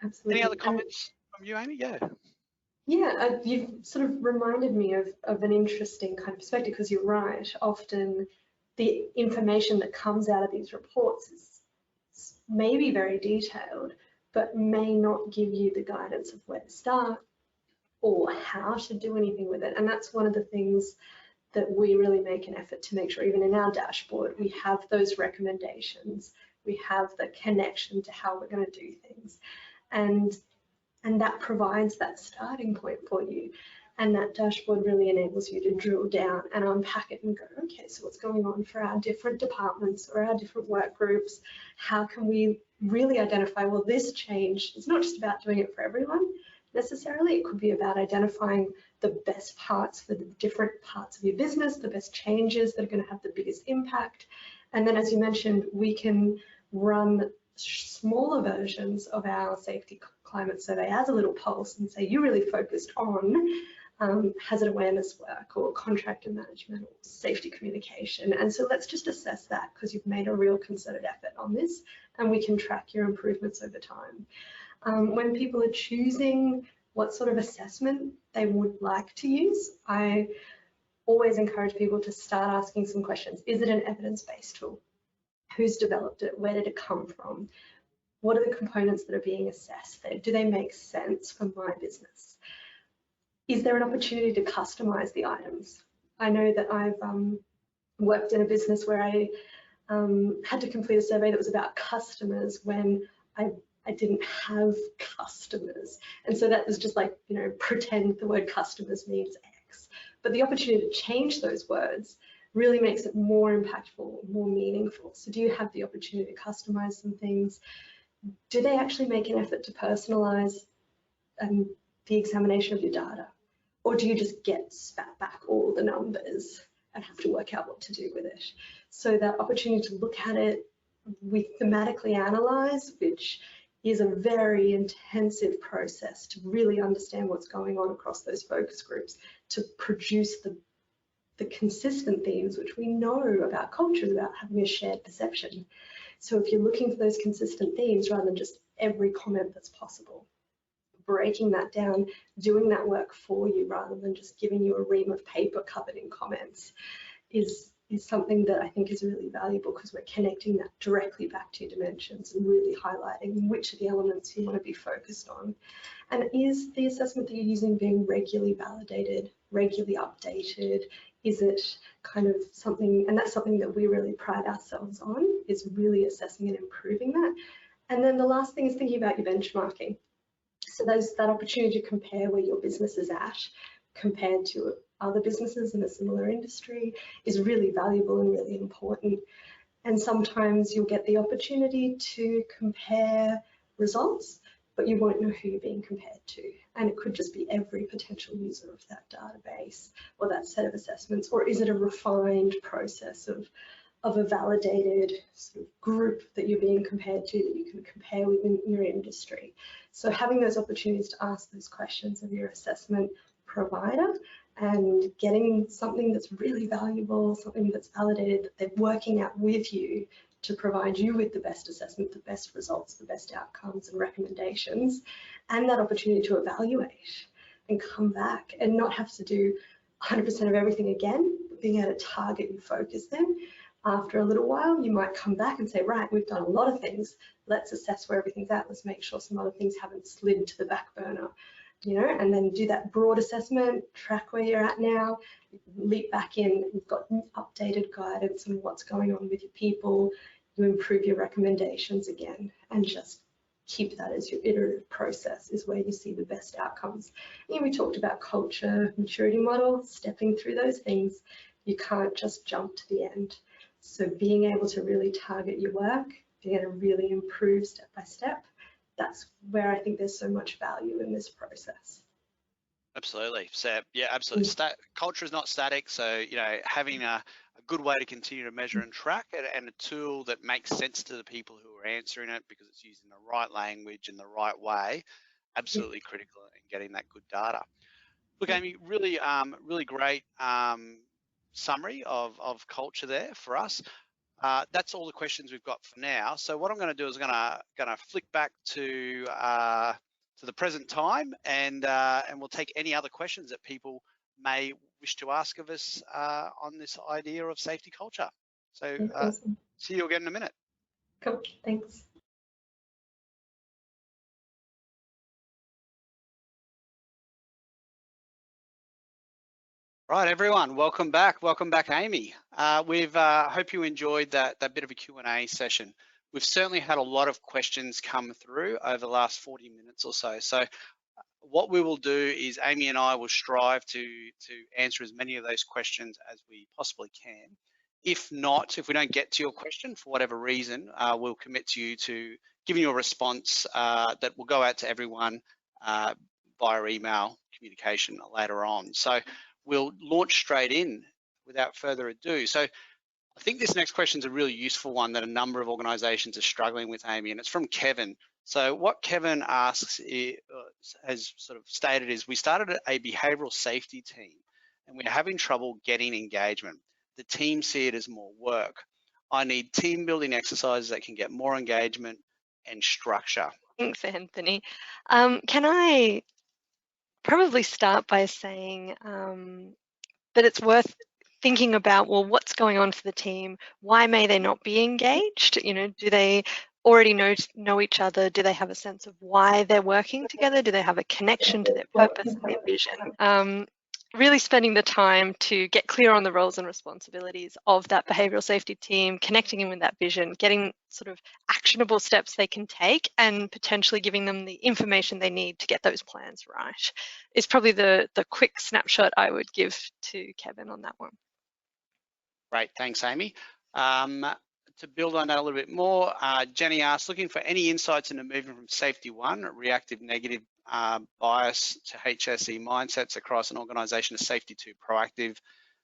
Absolutely. Any other comments from you, Amy? Yeah. Yeah, you've sort of reminded me of an interesting kind of perspective, because you're right. Often the information that comes out of these reports is maybe very detailed, but may not give you the guidance of where to start or how to do anything with it. And that's one of the things that we really make an effort to make sure, even in our dashboard, we have those recommendations, we have the connection to how we're going to do things. And that provides that starting point for you. And that dashboard really enables you to drill down and unpack it and go, okay, so what's going on for our different departments or our different work groups? How can we really identify, well, this change is not just about doing it for everyone necessarily. It could be about identifying the best parts for the different parts of your business, the best changes that are going to have the biggest impact. And then, as you mentioned, we can run smaller versions of our safety climate survey as a little pulse and say, you really focused on hazard awareness work or contractor management or safety communication. And so let's just assess that, because you've made a real concerted effort on this, and we can track your improvements over time. When people are choosing what sort of assessment they would like to use, I always encourage people to start asking some questions. Is it an evidence-based tool? Who's developed it? Where did it come from? What are the components that are being assessed there? Do they make sense for my business? Is there an opportunity to customize the items? I know that I've worked in a business where I had to complete a survey that was about customers when I didn't have customers. And so that was just like, you know, pretend the word customers means X. But the opportunity to change those words really makes it more impactful, more meaningful. So do you have the opportunity to customize some things? Do they actually make an effort to personalize the examination of your data? Or do you just get spat back all the numbers and have to work out what to do with it? So that opportunity to look at it, we thematically analyze, which is a very intensive process to really understand what's going on across those focus groups, to produce the consistent themes, which we know about culture is about having a shared perception. So if you're looking for those consistent themes rather than just every comment that's possible, breaking that down, doing that work for you rather than just giving you a ream of paper covered in comments is something that I think is really valuable, because we're connecting that directly back to your dimensions and really highlighting which of the elements you want to be focused on. And is the assessment that you're using being regularly validated, regularly updated? Is it kind of something, and that's something that we really pride ourselves on, is really assessing and improving that. And then the last thing is thinking about your benchmarking. So there's that opportunity to compare where your business is at compared to other businesses in a similar industry is really valuable and really important. And sometimes you'll get the opportunity to compare results, but you won't know who you're being compared to. And it could just be every potential user of that database or that set of assessments, or is it a refined process of a validated sort of group that you're being compared to that you can compare within your industry. So having those opportunities to ask those questions of your assessment provider and getting something that's really valuable, something that's validated, that they're working out with you to provide you with the best assessment, the best results, the best outcomes and recommendations, and that opportunity to evaluate and come back and not have to do 100% of everything again, but being able to target your focus then. After a little while, you might come back and say, right, we've done a lot of things. Let's assess where everything's at. Let's make sure some other things haven't slid to the back burner, you know, and then do that broad assessment, track where you're at now, leap back in. You've got updated guidance on what's going on with your people. You improve your recommendations again, and just keep that as your iterative process is where you see the best outcomes. And we talked about culture, maturity model, stepping through those things. You can't just jump to the end. So being able to really target your work, being able to really improve step by step, that's where I think there's so much value in this process. Absolutely. So yeah, absolutely. Culture is not static. So, you know, having a good way to continue to measure and track it, and a tool that makes sense to the people who are answering it because it's using the right language in the right way, absolutely critical in getting that good data. Look, Amy, really, really great summary of culture there for us. That's all the questions we've got for now. So what I'm going to do is going to flick back to the present time, and we'll take any other questions that people may wish to ask of us on this idea of safety culture. So Awesome. see you again in a minute. Cool. Thanks. Right, everyone, welcome back. Welcome back, Amy. We've hope you enjoyed that bit of a Q&A session. We've certainly had a lot of questions come through over the last 40 minutes or so. So what we will do is Amy and I will strive to answer as many of those questions as we possibly can. If not, if we don't get to your question for whatever reason, we'll commit to you to giving you a response that will go out to everyone via email communication later on. So we'll launch straight in without further ado. So I think this next question is a really useful one that a number of organizations are struggling with, Amy, and it's from Kevin. So what Kevin asks has sort of stated is, we started a behavioral safety team and we're having trouble getting engagement. The team see it as more work. I need team building exercises that can get more engagement and structure. Thanks, Anthony. Can I probably start by saying that it's worth thinking about, well, what's going on for the team? Why may they not be engaged? You know, do they already know each other? Do they have a sense of why they're working together? Do they have a connection to their purpose and their vision? Really spending the time to get clear on the roles and responsibilities of that behavioral safety team, connecting in with that vision, getting sort of actionable steps they can take, and potentially giving them the information they need to get those plans right is probably the quick snapshot I would give to Kevin on that one. Great, thanks, Amy. To build on that a little bit more, Jenny asked, looking for any insights into moving from safety one, reactive negative bias, to HSE mindsets across an organization to safety two, proactive,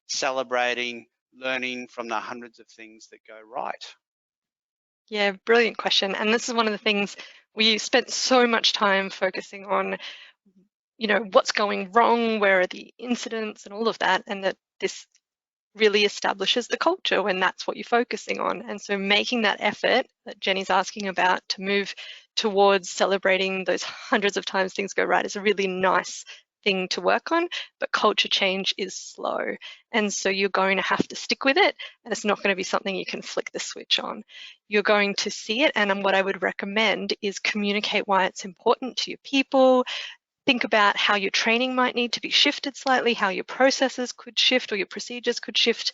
celebrating, learning from the hundreds of things that go right. Yeah, brilliant question. And this is one of the things we spent so much time focusing on, you know, what's going wrong, where are the incidents and all of that, and that this really establishes the culture when that's what you're focusing on. And so making that effort that Jenny's asking about to move towards celebrating those hundreds of times things go right is a really nice thing to work on, but culture change is slow. And so you're going to have to stick with it, and it's not going to be something you can flick the switch on. You're going to see it, and what I would recommend is communicate why it's important to your people. Think about how your training might need to be shifted slightly, how your processes could shift or your procedures could shift.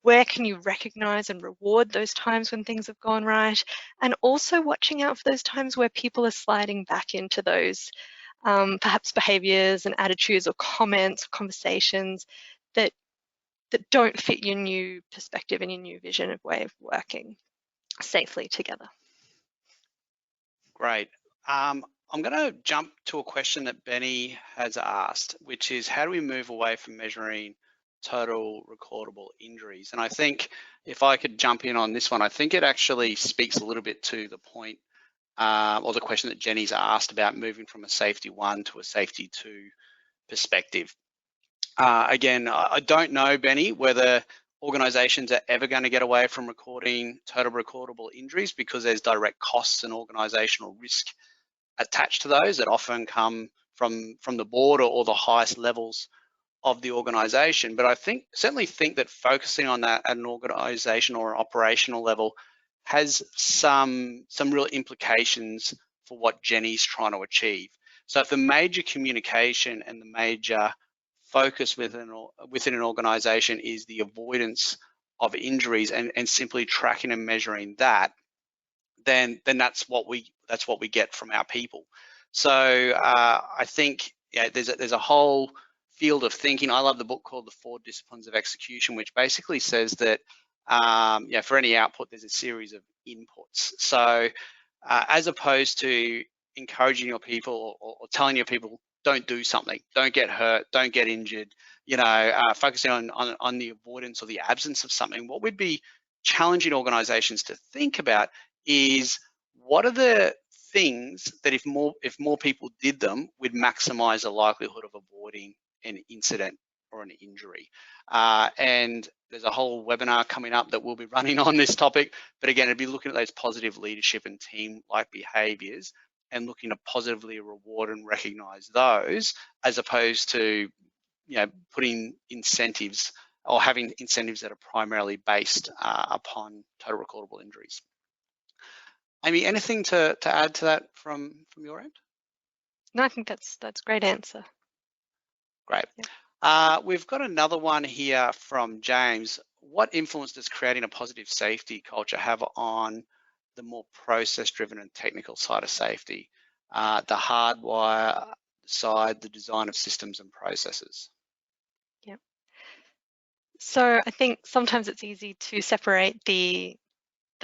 Where can you recognize and reward those times when things have gone right? And also watching out for those times where people are sliding back into those perhaps behaviours and attitudes or comments or conversations that don't fit your new perspective and your new vision of way of working safely together. Great. I'm going to jump to a question that Benny has asked, which is how do we move away from measuring total recordable injuries? And I think if I could jump in on this one, I think it actually speaks a little bit to the point or the question that Jenny's asked about moving from a safety 1 to a safety 2 perspective. Again, I don't know, Benny, whether organisations are ever going to get away from recording total recordable injuries because there's direct costs and organisational risk attached to those that often come from the board or the highest levels of the organisation. But I certainly think that focusing on that at an organisation or an operational level has some real implications for what Jenny's trying to achieve. So if the major communication and the major focus within an organisation is the avoidance of injuries and simply tracking and measuring that, then that's what we get from our people. So I think there's a whole field of thinking. I love the book called The 4 Disciplines of Execution, which basically says that for any output there's a series of inputs. So as opposed to encouraging your people or telling your people don't do something, don't get hurt, don't get injured, focusing on the avoidance or the absence of something, what we'd be challenging organizations to think about is what are the things that if more people did them would maximize the likelihood of avoiding an incident or an injury. And there's a whole webinar coming up that we'll be running on this topic, but again, it'd be looking at those positive leadership and team-like behaviors and looking to positively reward and recognize those, as opposed to putting incentives or having incentives that are primarily based upon total recordable injuries. Amy, anything to add to that from your end? No, I think that's a great answer. Great. Yeah. We've got another one here from James. What influence does creating a positive safety culture have on the more process-driven and technical side of safety, the hardwire side, the design of systems and processes? Yeah. So I think sometimes it's easy to separate the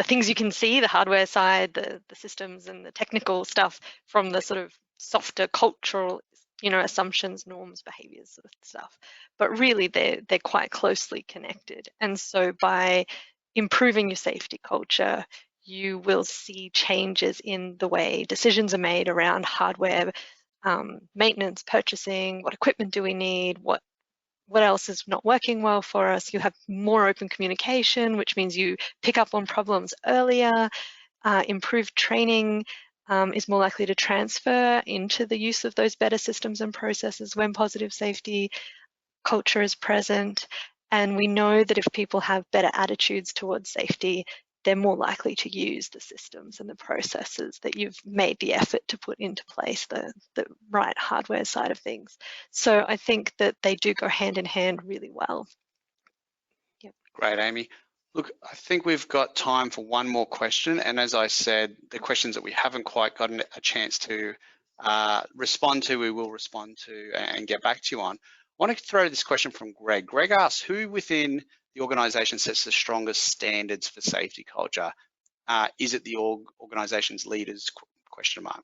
things you can see, the hardware side, the systems and the technical stuff, from the sort of softer cultural, assumptions, norms, behaviors sort of stuff. But really they're quite closely connected. And so by improving your safety culture, you will see changes in the way decisions are made around hardware, maintenance, purchasing, what equipment do we need, what else is not working well for us. You have more open communication, which means you pick up on problems earlier. Improved training is more likely to transfer into the use of those better systems and processes when positive safety culture is present. And we know that if people have better attitudes towards safety, they're more likely to use the systems and the processes that you've made the effort to put into place, the right hardware side of things. So I think that they do go hand in hand really well. Yep. Great, Amy. Look, I think we've got time for one more question. And as I said, the questions that we haven't quite gotten a chance to respond to, we will respond to and get back to you on. I want to throw this question from Greg. Greg asks, who within the organisation sets the strongest standards for safety culture? Is it the organisation's leaders? Question mark.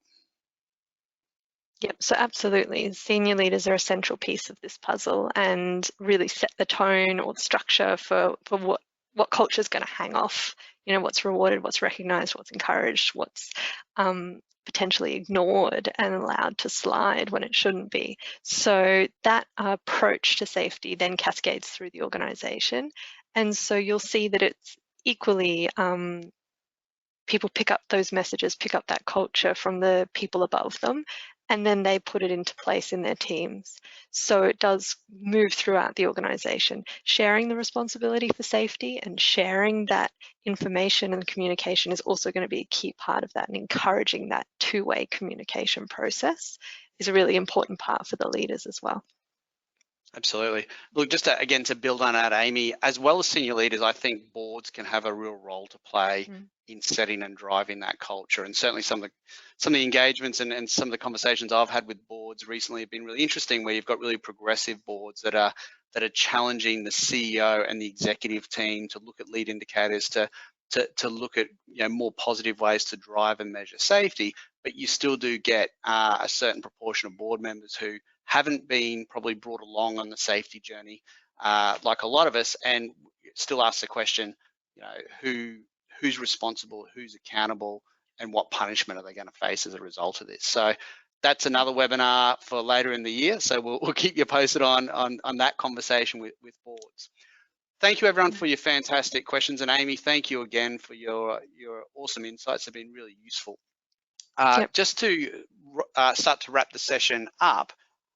Yep, so absolutely. Senior leaders are a central piece of this puzzle and really set the tone or the structure for what culture is going to hang off, what's rewarded, what's recognised, what's encouraged, what's potentially ignored and allowed to slide when it shouldn't be. So that approach to safety then cascades through the organisation. And so you'll see that it's equally, people pick up those messages, pick up that culture from the people above them, and then they put it into place in their teams. So it does move throughout the organisation, sharing the responsibility for safety and sharing that information and communication is also going to be a key part of that, and encouraging that two-way communication process is a really important part for the leaders as well. Absolutely. Look, just again, to build on that, Amy, as well as senior leaders, I think boards can have a real role to play in setting and driving that culture. And certainly some of the engagements and some of the conversations I've had with boards recently have been really interesting, where you've got really progressive boards that are challenging the CEO and the executive team to look at lead indicators, to look at more positive ways to drive and measure safety. But you still do get a certain proportion of board members who haven't been probably brought along on the safety journey like a lot of us, and still ask the question, who's responsible, who's accountable, and what punishment are they going to face as a result of this? So that's another webinar for later in the year. So we'll keep you posted on that conversation with boards. Thank you everyone for your fantastic questions, and Amy, thank you again for your awesome insights. Have been really useful. Just to start to wrap the session up,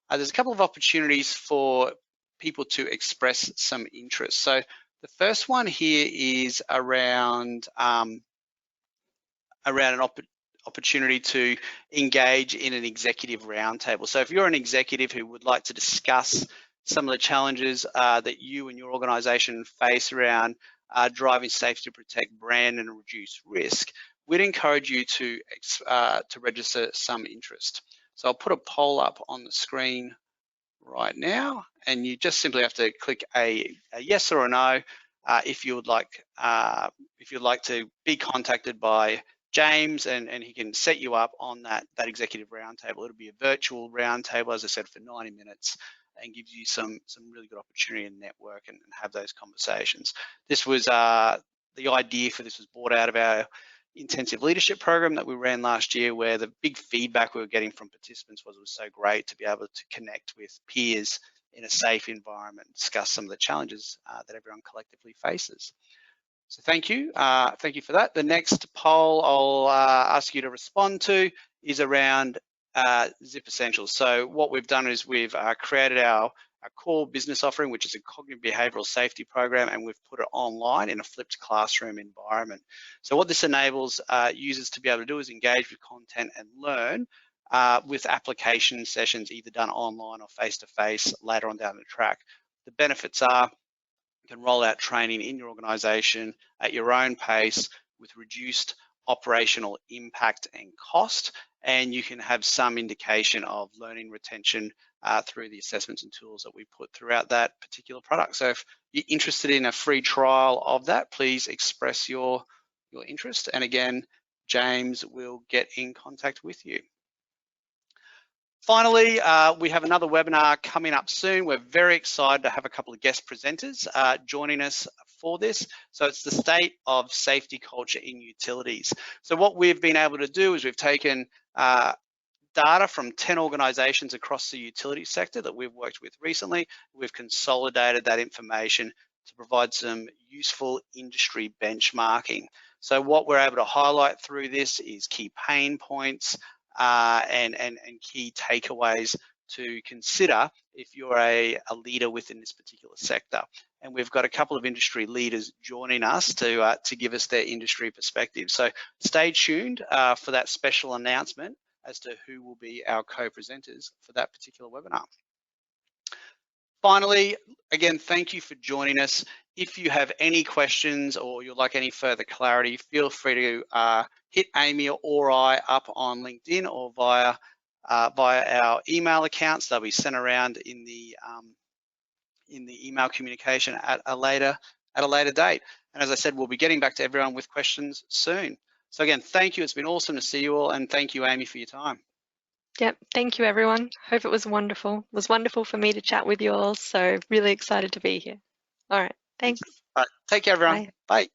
there's a couple of opportunities for people to express some interest. So the first one here is around an opportunity to engage in an executive roundtable. So if you're an executive who would like to discuss some of the challenges that you and your organisation face around driving safety to protect brand and reduce risk, we'd encourage you to register some interest. So I'll put a poll up on the screen right now, and you just simply have to click a yes or a no if you would like to be contacted by James, and he can set you up on that executive roundtable. It'll be a virtual roundtable, as I said, for 90 minutes, and gives you some really good opportunity to network and have those conversations. This was the idea for this was brought out of our intensive leadership program that we ran last year, where the big feedback we were getting from participants was it was so great to be able to connect with peers in a safe environment and discuss some of the challenges that everyone collectively faces. So thank you for that. The next poll I'll ask you to respond to is around Zip Essentials. So what we've done is we've created our core business offering, which is a cognitive behavioral safety program, and we've put it online in a flipped classroom environment. So what this enables users to be able to do is engage with content and learn with application sessions either done online or face-to-face later on down the track. The benefits are you can roll out training in your organisation at your own pace with reduced operational impact and cost, and you can have some indication of learning retention through the assessments and tools that we put throughout that particular product. So if you're interested in a free trial of that, please express your interest. And again, James will get in contact with you. Finally, we have another webinar coming up soon. We're very excited to have a couple of guest presenters joining us for this. So it's the state of safety culture in utilities. So what we've been able to do is we've taken data from 10 organisations across the utility sector that we've worked with recently. We've consolidated that information to provide some useful industry benchmarking. So what we're able to highlight through this is key pain points and key takeaways to consider if you're a leader within this particular sector. And we've got a couple of industry leaders joining us to give us their industry perspective. So stay tuned for that special announcement as to who will be our co-presenters for that particular webinar. Finally, again, thank you for joining us. If you have any questions or you'd like any further clarity, feel free to hit Amy or I up on LinkedIn or via our email accounts. They'll be sent around in the email communication at a later date. And as I said, we'll be getting back to everyone with questions soon. So again, thank you. It's been awesome to see you all, and thank you, Amy, for your time. Yep, thank you, everyone. Hope it was wonderful. It was wonderful for me to chat with you all, so really excited to be here. All right, thanks. All right, take care, everyone. Bye. Bye.